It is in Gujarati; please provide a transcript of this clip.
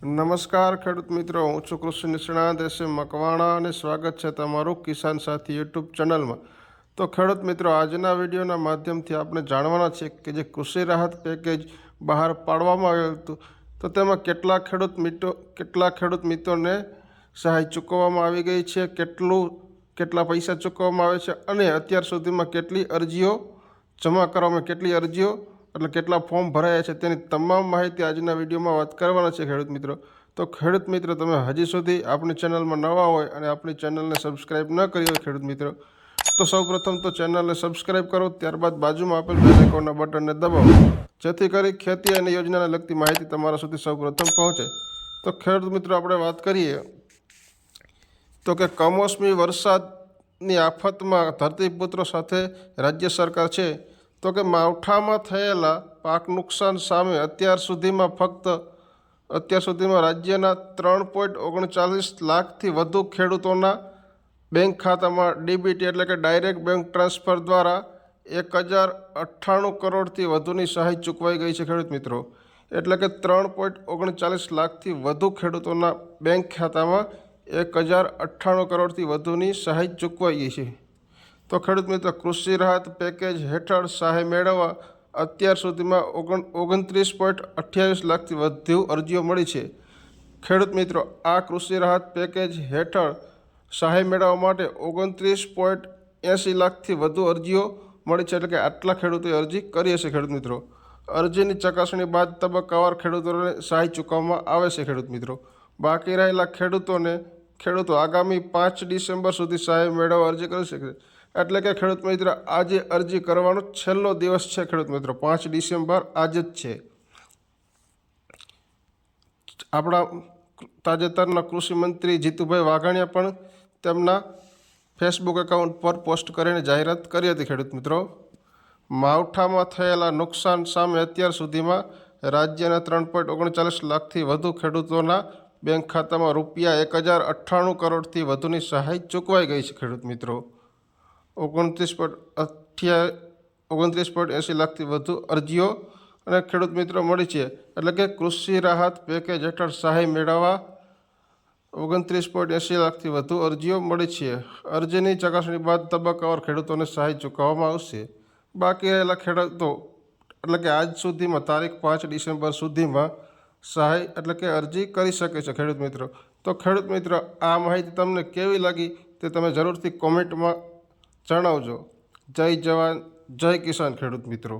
નમસ્કાર ખેડૂત મિત્રો, હું છું કૃષિ નિષ્ણાત એસ.એમ. મકવાણા અને સ્વાગત છે તમારું કિસાન સાથી યુટ્યુબ ચેનલમાં. તો ખેડૂત મિત્રો, આજના વિડીયોના માધ્યમથી આપણે જાણવાના છે કે જે કૃષિ રાહત પેકેજ બહાર પાડવામાં આવ્યું હતું તો તેમાં કેટલા ખેડૂત મિત્રોને સહાય ચૂકવવામાં આવી ગઈ છે, કેટલા પૈસા ચૂકવવામાં આવે છે અને અત્યાર સુધીમાં કેટલી અરજીઓ જમા કરવામાં, કેટલા ફોર્મ ભરાયા છે તેની તમામ માહિતી આજના વિડીયોમાં વાત કરવાના છે ખેડૂત મિત્રો. તો ખેડૂત મિત્રો, તમે હજી સુધી આપણી ચેનલમાં નવા હોય અને આપણી ચેનલને સબસ્ક્રાઈબ ન કરી હોય ખેડૂત મિત્રો, તો સૌપ્રથમ તો ચેનલને સબસ્ક્રાઈબ કરો, ત્યારબાદ બાજુમાં આપેલ બેલ આઇકોનના બટનને દબાવો, જેથી કરી ખેતી અને યોજનાને લગતી માહિતી તમારા સુધી સૌપ્રથમ પહોંચે. તો ખેડૂત મિત્રો, આપણે વાત કરીએ તો કે કમોસમી વરસાદની આફતમાં ધરતીપુત્રો સાથે રાજ્ય સરકાર છે તો કે માવઠામાં થયેલા પાક નુકસાન સામે અત્યાર સુધીમાં રાજ્યના 3.39 લાખથી વધુ ખેડૂતોના બેંક ખાતામાં ડીબીટી એટલે કે ડાયરેક્ટ બેંક ટ્રાન્સફર દ્વારા 1098 કરોડથી વધુની સહાય ચૂકવાઈ ગઈ છે ખેડૂત મિત્રો. એટલે કે 3.39 લાખથી વધુ ખેડૂતોના બેંક ખાતામાં 1098 કરોડથી વધુની સહાય ચૂકવાઈ ગઈ છે. તો ખેડૂત મિત્રો, કૃષિ રાહત પેકેજ હેઠળ સહાય મેળવવા અત્યાર સુધીમાં 29.28 લાખથી વધુ અરજીઓ મળી છે. ખેડૂત મિત્રો, આ કૃષિ રાહત પેકેજ હેઠળ સહાય મેળવવા માટે 29.80 લાખથી વધુ અરજીઓ મળી છે. એટલે કે આટલા ખેડૂતોએ અરજી કરી હશે ખેડૂત મિત્રો. અરજીની ચકાસણી બાદ તબક્કાવાર ખેડૂતોને સહાય ચૂકવવામાં આવે છે ખેડૂત મિત્રો. બાકી રહેલા ખેડૂતો આગામી 5 ડિસેમ્બર સુધી સહાય મેળવવા અરજી કરી શકે. એટલે કે ખેડૂત મિત્ર, આજે અરજી કરવાનો છેલ્લો દિવસ છે ખેડૂત મિત્રો, 5 ડિસેમ્બર આજે જ છે. આપણા તાજેતરના કૃષિ મંત્રી જીતુભાઈ વાઘાણીયા પણ તેમના ફેસબુક એકાઉન્ટ પર પોસ્ટ કરીને જાહેરાત કરી હતી ખેડૂત મિત્રો. માવઠામાં થયેલા નુકસાન સામે અત્યાર સુધીમાં રાજ્યના 3.39 લાખથી વધુ ખેડૂતોના બેંક ખાતામાં રૂપિયા 1098 કરોડથી વધુની સહાય ચૂકવાઈ ગઈ છે ખેડૂત મિત્રો. 29.80 લાખથી વધુ અરજીઓ અને ખેડૂત મિત્રો મળી છે. એટલે કે કૃષિ રાહત પેકેજ હેઠળ સહાય મેળવવા 29.80 લાખથી વધુ અરજીઓ મળી છે. અરજીની ચકાસણી બાદ તબક્કાવાર ખેડૂતોને સહાય ચૂકવવામાં આવશે. બાકી રહેલા ખેડૂતો એટલે કે આજ સુધીમાં તારીખ 5 ડિસેમ્બર સુધીમાં સહાય એટલે કે અરજી કરી શકે છે ખેડૂત મિત્રો. તો ખેડૂત મિત્રો, આ માહિતી તમને કેવી લાગી તે તમે જરૂરથી કોમેન્ટમાં જણાવજો. જય જવાન જય કિસાન ખેડૂત મિત્રો.